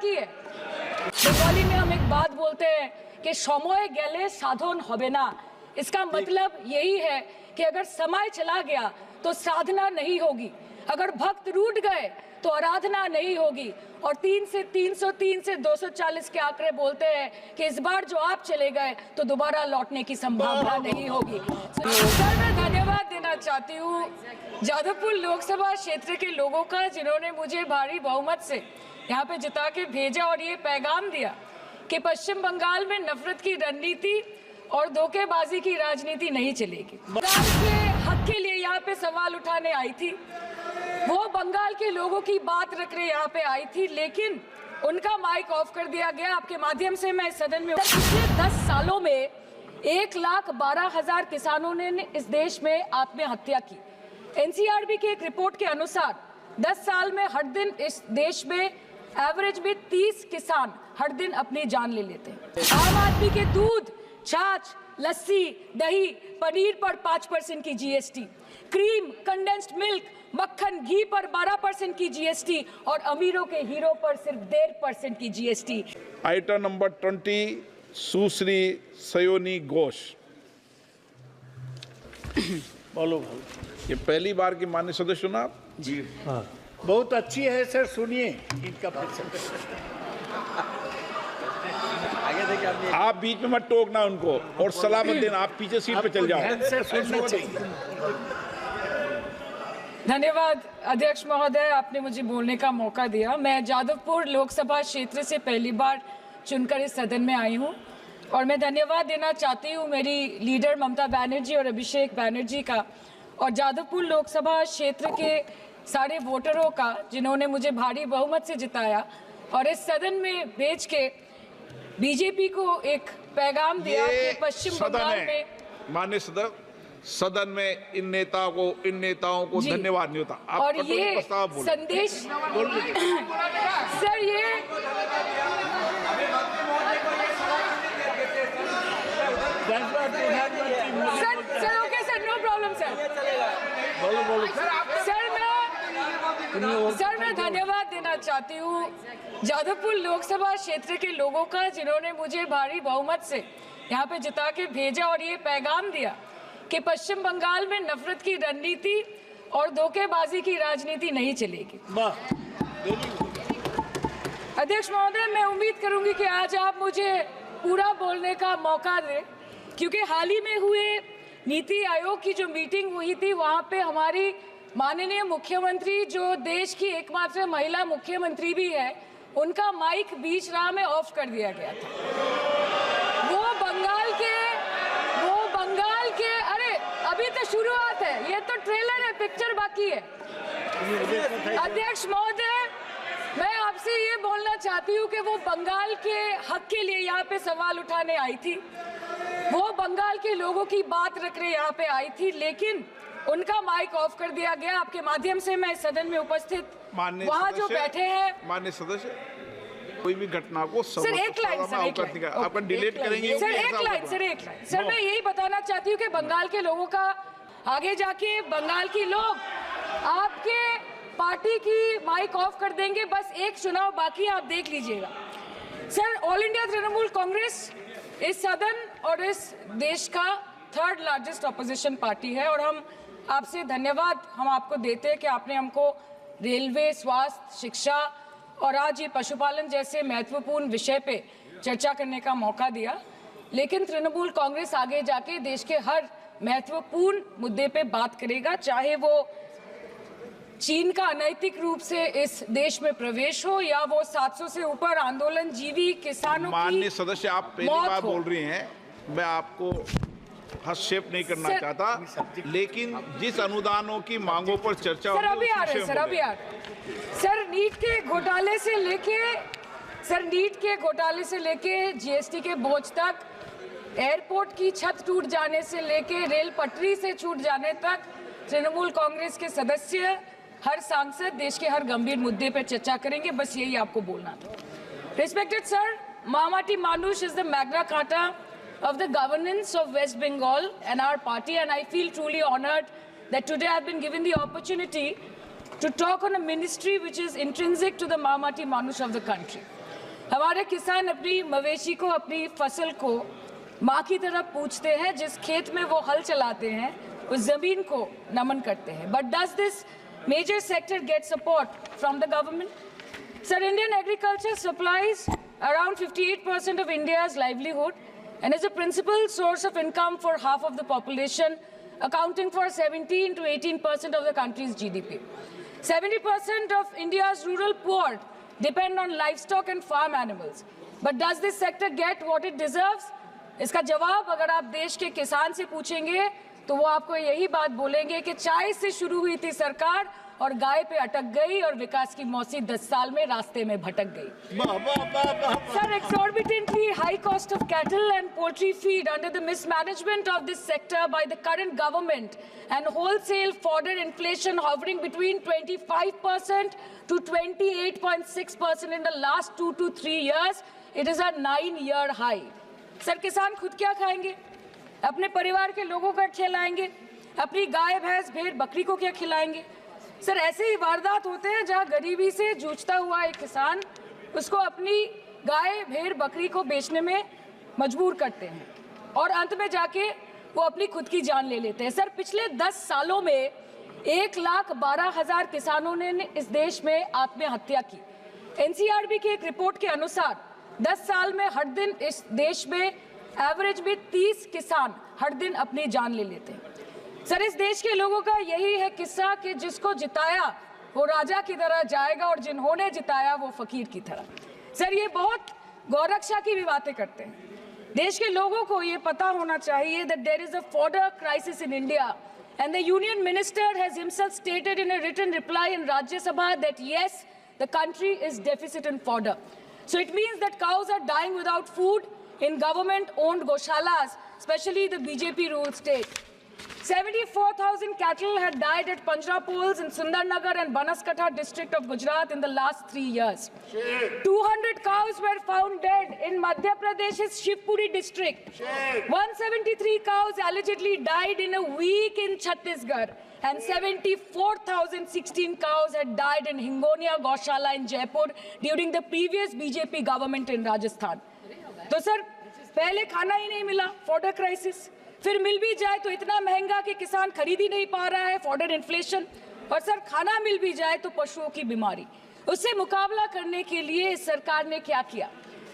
बाकी है। बंगाली में हम एक बात बोलते हैं कि समय गेले साधन होबे ना। इसका मतलब यही है कि अगर समय चला गया तो साधना नहीं होगी, अगर भक्त रूठ गए तो आराधना नहीं होगी। और 3 से 303 से 240 के आंकड़े बोलते हैं कि इस बार जो आप चले गए तो दोबारा लौटने की संभावना नहीं होगी। सर, मैं धन्यवाद देना चाहती हूँ जादवपुर लोकसभा क्षेत्र के लोगों का, जिन्होंने मुझे भारी बहुमत से यहाँ पे जिता के भेजा और ये पैगाम दिया कि पश्चिम बंगाल में नफरत की रणनीति और धोखेबाजी की राजनीति नहीं चलेगी। बंगाल के हक के लिए यहाँ पे सवाल उठाने आई थी, वो बंगाल के लोगों की बात रखने यहाँ पे आई थी, लेकिन उनका माइक ऑफ कर दिया गया। आपके माध्यम से मैं सदन में, पिछले 10 सालों में 1,12,000 किसानों ने इस देश में आत्महत्या की। एनसीआरबी की एक रिपोर्ट के अनुसार 10 साल में हर दिन इस देश में एवरेज में 30 किसान हर दिन अपनी जान ले लेते हैं। आम आदमी के दूध, छाछ, लस्सी, दही, पनीर पर 5% की जीएसटी, क्रीम, कंडेंस्ड मिल्क, मक्खन, घी पर 12% की जीएसटी और अमीरों के हीरो पर सिर्फ 1.5% की जीएसटी। आइटम नंबर 20, सुश्री सयोनी घोष। बोलो। ये पहली बार की माननीय सदस्य चुना जी हाँ, बहुत अच्छी है सर, सुनिए इनका आगे देखिए। आप बीच में मत टोकना उनको और सलाह मत देना, आप पीछे सीट पे चल जाओ। सुनना चाहिए। धन्यवाद अध्यक्ष महोदय, आपने मुझे बोलने का मौका दिया। मैं जादवपुर लोकसभा क्षेत्र से पहली बार चुनकर इस सदन में आई हूं और मैं धन्यवाद देना चाहती हूं मेरी लीडर ममता बनर्जी और अभिषेक बनर्जी का, और जादवपुर लोकसभा क्षेत्र के सारे वोटरों का, जिन्होंने मुझे भारी बहुमत से जिताया और इस सदन में भेज के बीजेपी को एक पैगाम दिया कि पश्चिम बंगाल में। माननीय सदन में इन नेताओं को धन्यवाद नहीं होता। आप और ये संदेश सर, ये sir okay sir, no problem sir. बोलो। सर, मैं धन्यवाद देना चाहती हूँ जादवपुर लोकसभा क्षेत्र के लोगों का, जिन्होंने मुझे भारी बहुमत से यहाँ पे जिता के भेजा और ये पैगाम दिया कि पश्चिम बंगाल में नफरत की रणनीति और धोखेबाजी की राजनीति नहीं चलेगी। अध्यक्ष महोदय, मैं उम्मीद करूंगी कि आज आप मुझे पूरा बोलने का मौका दें, क्योंकि हाल ही में हुए नीति आयोग की जो मीटिंग हुई थी, वहां पे हमारी माननीय मुख्यमंत्री, जो देश की एकमात्र महिला मुख्यमंत्री भी है, उनका माइक बीच राह में ऑफ कर दिया गया था। वो बंगाल के अरे अभी तो शुरुआत है, ये तो ट्रेलर है, पिक्चर बाकी है। अध्यक्ष महोदय, मैं आपसे ये बोलना चाहती हूँ कि वो बंगाल के हक के लिए यहाँ पे सवाल उठाने आई थी, वो बंगाल के लोगों की बात रखने यहाँ पे आई थी, लेकिन उनका माइक ऑफ कर दिया गया। आपके माध्यम से मैं सदन में उपस्थित वहाँ जो बैठे हैं माननीय सदस्य, कोई भी घटना को सर एक लाइन आपका डिलीट करेंगे सर, एक लाइन सर, मैं यही बताना चाहती हूँ कि बंगाल के लोगों का, आगे जाके बंगाल की लोग आपके पार्टी की माइक ऑफ कर देंगे। बस एक चुनाव बाकी है, आप देख लीजिएगा। Sir, all India Trinamool Congress इस सदन और इस देश का 3rd लार्जेस्ट ऑपोजिशन पार्टी है और हम आपसे धन्यवाद हम आपको देते हैं कि आपने हमको रेलवे, स्वास्थ्य, शिक्षा और आज ये पशुपालन जैसे महत्वपूर्ण विषय पे चर्चा करने का मौका दिया। लेकिन तृणमूल कांग्रेस आगे जाके देश के हर महत्वपूर्ण मुद्दे पे बात करेगा, चाहे वो चीन का अनैतिक रूप से इस देश में प्रवेश हो या वो 700 से ऊपर आंदोलन जीवी किसानों की। माननीय सदस्य, आप पहली बार बोल रही हैं, मैं आपको हस्तक्षेप नहीं करना चाहता, लेकिन जिस अनुदानों की मांगों पर चर्चा सर अभी आ रहे सर, नीट के घोटाले से लेके जीएसटी के बोझ तक, एयरपोर्ट की छत टूट जाने से लेके रेल पटरी से छूट जाने तक, तृणमूल कांग्रेस के सदस्य, हर सांसद देश के हर गंभीर मुद्दे पर चर्चा करेंगे। बस यही आपको बोलना था। Respected sir, Mamati Manush is the Magna Carta of the governance of West Bengal and our party, and I feel truly honored that today I've been given the opportunity to talk on a ministry which is intrinsic to the Mamati Manush of the country. हमारे किसान अपनी मवेशी को, अपनी फसल को माँ की तरफ पूछते हैं, जिस खेत में वो हल चलाते हैं उस जमीन को नमन करते हैं. But does this major sector get support from the government? Sir, Indian agriculture supplies around 58% of India's livelihood and is a principal source of income for half of the population, accounting for 17 to 18% of the country's GDP. 70% of India's rural poor depend on livestock and farm animals. But does this sector get what it deserves? इसका जवाब अगर आप देश के किसान से पूछेंगे तो वो आपको यही बात बोलेंगे कि चाय से शुरू हुई थी सरकार और गाय पे अटक गई और विकास की मौसी 10 साल में रास्ते में भटक गई. Sir, exorbitantly high cost of cattle and poultry feed under the mismanagement of this sector by the current government and wholesale fodder inflation hovering between 25% to 28.6% in the last 2 to 3 years, it is a 9-year high. Sir, किसान खुद क्या खाएंगे? अपने परिवार के लोगों का खिलाएंगे? अपनी गाय भैंस भेड़ बकरी को क्या खिलाएंगे? सर, ऐसे ही वारदात होते हैं जहां गरीबी से जूझता हुआ एक किसान उसको अपनी गाय भेड़ बकरी को बेचने में मजबूर करते हैं और अंत में जाके वो अपनी खुद की जान ले लेते हैं. सर, पिछले 10 सालों में 1,12,000 किसानों ने इस देश में आत्महत्या की. एनसीआरबी की एक रिपोर्ट के अनुसार 10 साल में हर दिन इस देश में एवरेज में 30 किसान हर दिन अपनी जान ले लेते हैं. सर, इस देश के लोगों का यही है किस्सा कि जिसको जिताया वो राजा की तरह जाएगा और जिन्होंने जिताया वो फकीर की तरह. सर, ये बहुत गौरक्षा की भी बातें करते हैं. देश के लोगों को ये पता होना चाहिए that there is a fodder crisis in India and the union minister has himself stated in a written reply in Rajya Sabha that yes, the country is deficit in fodder. So it means that cows are dying without food in government-owned goshalas, especially the BJP-ruled state. 74,000 cattle had died at Panjrapols in Sundarnagar and Banaskantha district of Gujarat in the last 3 years. 200 cows were found dead in Madhya Pradesh's Shivpuri district. 173 cows allegedly died in a week in Chhattisgarh. And 74,016 cows had died in Hingonia Goshala in Jaipur during the previous BJP government in Rajasthan. तो sir, पहले खाना ही नहीं मिला, fodder crisis. फिर मिल भी जाए तो इतना महंगा कि किसान खरीद ही नहीं पा रहा है, फॉडर इन्फ्लेशन. और सर, खाना मिल भी जाए तो पशुओं की बीमारी. उससे मुकाबला करने के लिए इस सरकार ने क्या किया?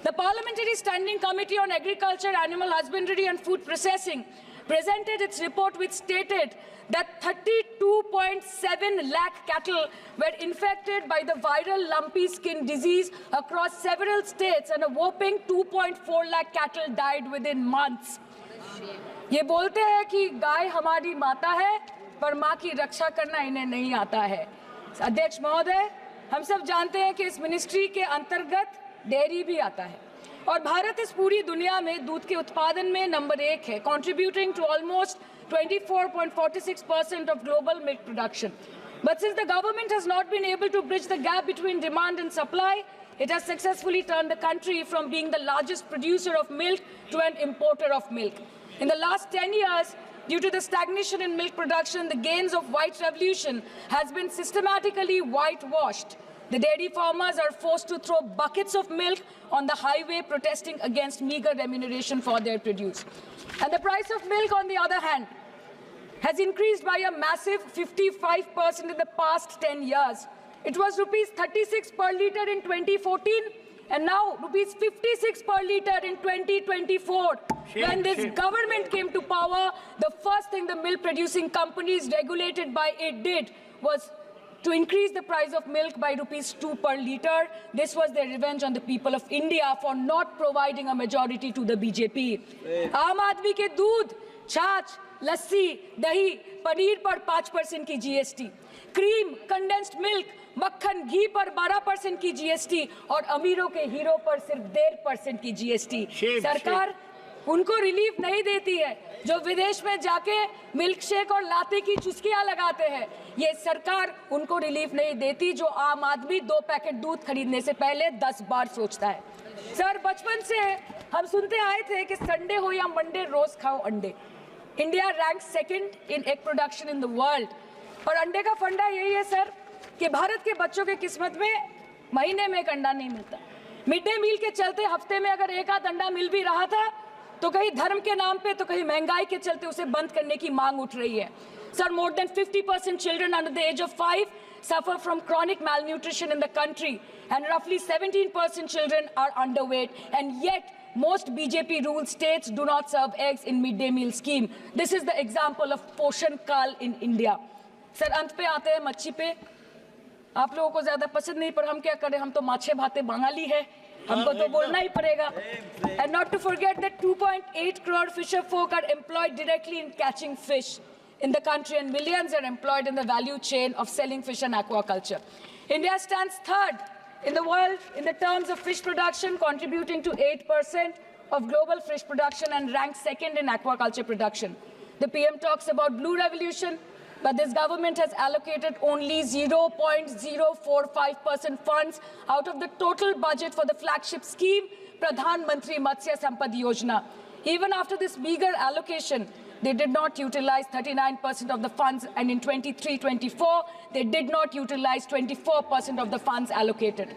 The Parliamentary Standing Committee on Agriculture, Animal Husbandry and Food Processing presented its report which stated that 32.7 lakh cattle were infected by the viral lumpy skin disease across several states and a whopping 2.4 lakh cattle died within months. ये बोलते हैं कि गाय हमारी माता है पर माँ की रक्षा करना इन्हें नहीं आता है. अध्यक्ष महोदय, हम सब जानते हैं कि इस मिनिस्ट्री के अंतर्गत डेयरी भी आता है और भारत इस पूरी दुनिया में दूध के उत्पादन में नंबर 1 है, contributing to almost 24.46% of global milk production. But since the government has not been able to bridge the gap between demand and supply, it has successfully turned the country from being the largest producer of milk to an importer of milk. In the last 10 years, due to the stagnation in milk production, the gains of white revolution has been systematically whitewashed. The dairy farmers are forced to throw buckets of milk on the highway protesting against meager remuneration for their produce. And the price of milk, on the other hand, has increased by a massive 55% in the past 10 years. It was rupees 36 per litre in 2014 and now rupees 56 per litre in 2024. When this government came to power, the first thing the milk producing companies regulated by it did was to increase the price of milk by rupees 2 per litre. This was their revenge on the people of India for not providing a majority to the BJP. आम आदमी के दूध, छाछ, लस्सी, दही, पनीर पर 5% की GST, cream, condensed milk, मक्खन, घी पर 12% की GST और अमीरों के हीरो पर सिर्फ 1.5% की GST. सरकार उनको रिलीफ नहीं देती है जो विदेश में जाके मिल्क शेक और लाते की चुस्कियां लगाते हैं. ये सरकार उनको रिलीफ नहीं देती जो आम आदमी 2 पैकेट दूध खरीदने से पहले 10 बार सोचता है. सर, बचपन से हम सुनते आए थे कि संडे हो या मंडे रोज खाओ अंडे. India rank 2nd in egg production in the world. और अंडे का फंडा यही है सर कि भारत के बच्चों के किस्मत में महीने में एक अंडा नहीं मिलता. मिड डे मील के चलते हफ्ते में अगर एक आध अंडा मिल भी रहा था तो कहीं धर्म के नाम पे तो कहीं महंगाई के चलते उसे बंद करने की मांग उठ रही है. Sir, more than 50% children under the age of 5 suffer from chronic malnutrition in the country, and roughly 17% children are underweight, and yet most BJP ruled states do not serve eggs in midday meal scheme. This is the example of Poshan Kal in India. Sir, अंत पे आते हैं मच्छी पे. आप लोगों को ज्यादा पसंद नहीं, पर हम क्या करें, हम तो माछे भाते बंगाली है, हमको तो बोलना ही पड़ेगा. And not to forget that 2.8 crore fisher folk are employed directly in catching fish in the country, and millions are employed in the value chain of selling fish and aquaculture. India stands third in the world in the terms of fish production, contributing to 8% of global fish production, and ranks second in aquaculture production. The PM talks about blue revolution, but this government has allocated only 0.045% funds out of the total budget for the flagship scheme, Pradhan Mantri Matsya Sampad Yojana. Even after this meager allocation, they did not utilize 39% of the funds, and in 23-24, they did not utilize 24% of the funds allocated.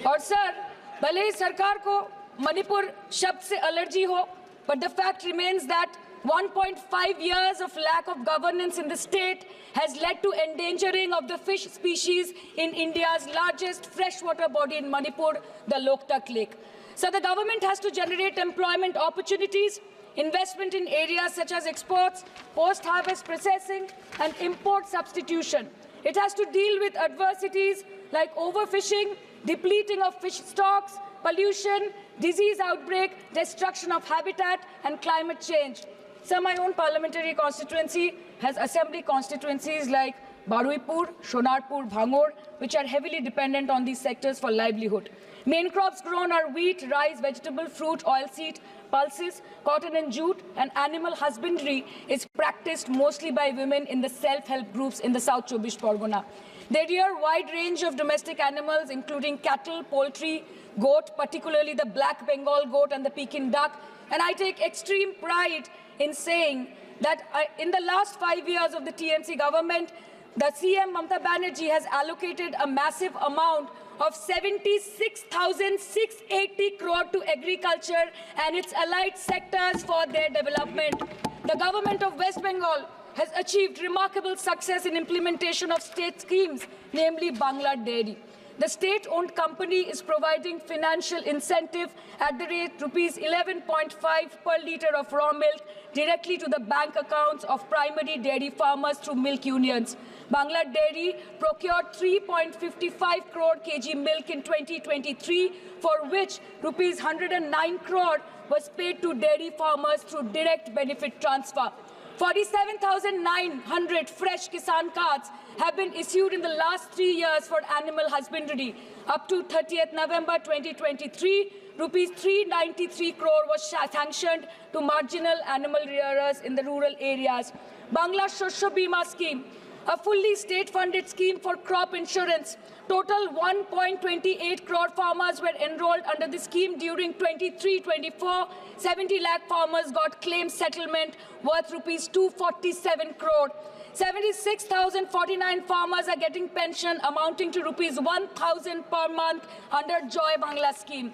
और sir, भले ही सरकार को मणिपुर शब्द से allergy हो, but the fact remains that 1.5 years of lack of governance in the state has led to endangering of the fish species in India's largest freshwater body in Manipur, the Loktak Lake. So the government has to generate employment opportunities, investment in areas such as exports, post-harvest processing, and import substitution. It has to deal with adversities like overfishing, depleting of fish stocks, pollution, disease outbreak, destruction of habitat, and climate change. So my own parliamentary constituency has assembly constituencies like Baruipur, Shonarpur, Bhangor, which are heavily dependent on these sectors for livelihood. Main crops grown are wheat, rice, vegetable, fruit, oilseed, pulses, cotton and jute, and animal husbandry is practiced mostly by women in the self-help groups in the South Chobbish Pargona. They rear a wide range of domestic animals, including cattle, poultry, goat, particularly the black Bengal goat and the Pekin duck. And I take extreme pride in saying that in the last 5 years of the TMC government, the CM Mamata Banerjee has allocated a massive amount of 76,680 crore to agriculture and its allied sectors for their development. The government of West Bengal has achieved remarkable success in implementation of state schemes, namely Bangla Dairy. The state-owned company is providing financial incentive at the rate rupees 11.5 per litre of raw milk directly to the bank accounts of primary dairy farmers through milk unions. Bangla Dairy procured 3.55 crore kg milk in 2023, for which rupees 109 crore was paid to dairy farmers through direct benefit transfer. 47,900 fresh Kisan cards have been issued in the last 3 years for animal husbandry. Up to 30th November 2023, rupees 393 crore was sanctioned to marginal animal rearers in the rural areas. Bangla Shosho Bima scheme, a fully state-funded scheme for crop insurance. Total 1.28 crore farmers were enrolled under the scheme during 23-24. 70 lakh farmers got claim settlement worth rupees 247 crore. 76,049 farmers are getting pension amounting to rupees 1,000 per month under Joy Bangla scheme.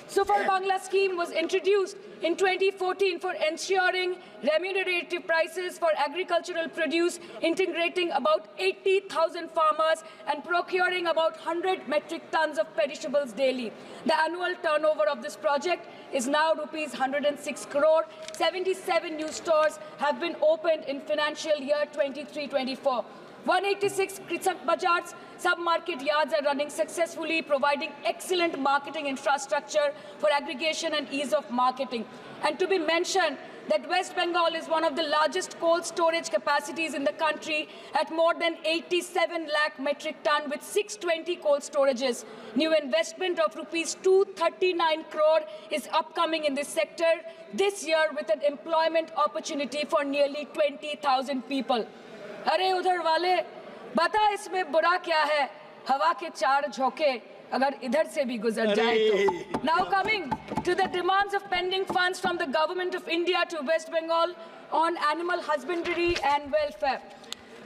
Super Bangla scheme was introduced in 2014 for ensuring remunerative prices for agricultural produce, integrating about 80,000 farmers and procuring about 100 metric tons of perishables daily. The annual turnover of this project is now rupees 106 crore. 77 new stores have been opened in financial year 23-24. 186 Krisak Bazars sub-market yards are running successfully, providing excellent marketing infrastructure for aggregation and ease of marketing. And to be mentioned that West Bengal is one of the largest cold storage capacities in the country at more than 87 lakh metric ton with 620 cold storages. New investment of rupees 239 crore is upcoming in this sector this year with an employment opportunity for nearly 20,000 people. अरे उधर वाले बता इसमें बुरा क्या है, हवा के चार झोंके अगर इधर से भी गुजर जाए तो. Now coming to the demands of pending funds from the government of India to West Bengal on animal husbandry and welfare.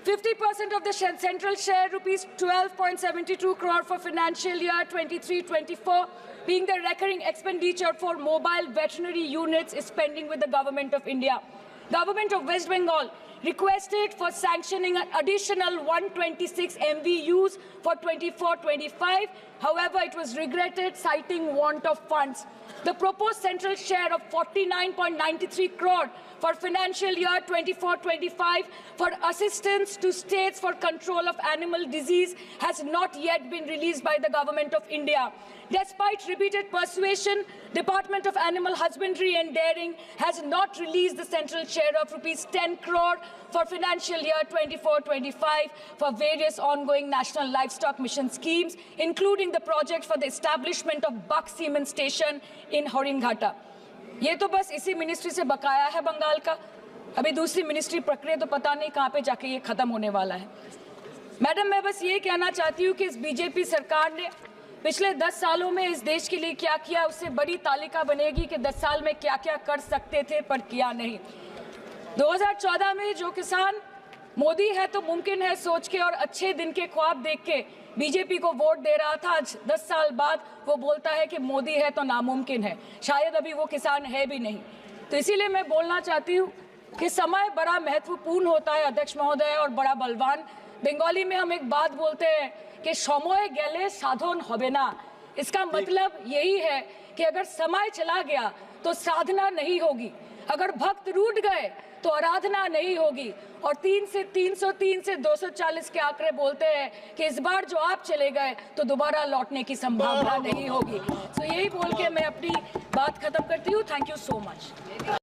50% of the central share, rupees 12.72 crore for financial year 23-24, being the recurring expenditure for mobile veterinary units is pending with the Government of India. Government of West Bengal requested for sanctioning an additional 126 MVUs for 24-25. However, it was regretted, citing want of funds. The proposed central share of 49.93 crore for financial year 24-25 for assistance to states for control of animal disease has not yet been released by the Government of India. Despite repeated persuasion, Department of Animal Husbandry and Dairying has not released the central share of rupees 10 crore for financial year 24-25 for various ongoing national livestock mission schemes, including the project for the establishment of Buck Semen Station in Horinghata. ये तो बस इसी ministry से बकाया है बंगाल का। अभी दूसरी मिनिस्ट्री प्रक्रिया तो पता नहीं कहाँ पे जाके ये खत्म होने वाला है। मैडम, मैं बस ये कहना चाहती हूँ कि इस बीजेपी सरकार ने पिछले 10 सालों में इस देश के लिए क्या किया, उससे बड़ी तालिका बनेगी कि 10 साल में क्या क्या कर सकते थे पर किया नहीं। 2014 में जो किसान मोदी है तो मुमकिन है सोच के और अच्छे दिन के ख्वाब देख के बीजेपी को वोट दे रहा था, आज 10 साल बाद वो बोलता है कि मोदी है तो नामुमकिन है। शायद अभी वो किसान है भी नहीं। तो इसीलिए मैं बोलना चाहती हूँ कि समय बड़ा महत्वपूर्ण होता है अध्यक्ष महोदय और बड़ा बलवान। बंगाली में हम एक बात बोलते हैं कि समय गेले साधन होबे ना। इसका मतलब यही है कि अगर समय चला गया तो साधना नहीं होगी, अगर भक्त रूठ गए तो आराधना नहीं होगी। और 3 से 303 से 240 के आंकड़े बोलते हैं कि इस बार जो आप चले गए तो दोबारा लौटने की संभावना नहीं होगी। तो यही बोल के मैं अपनी बात खत्म करती हूँ। Thank you so much.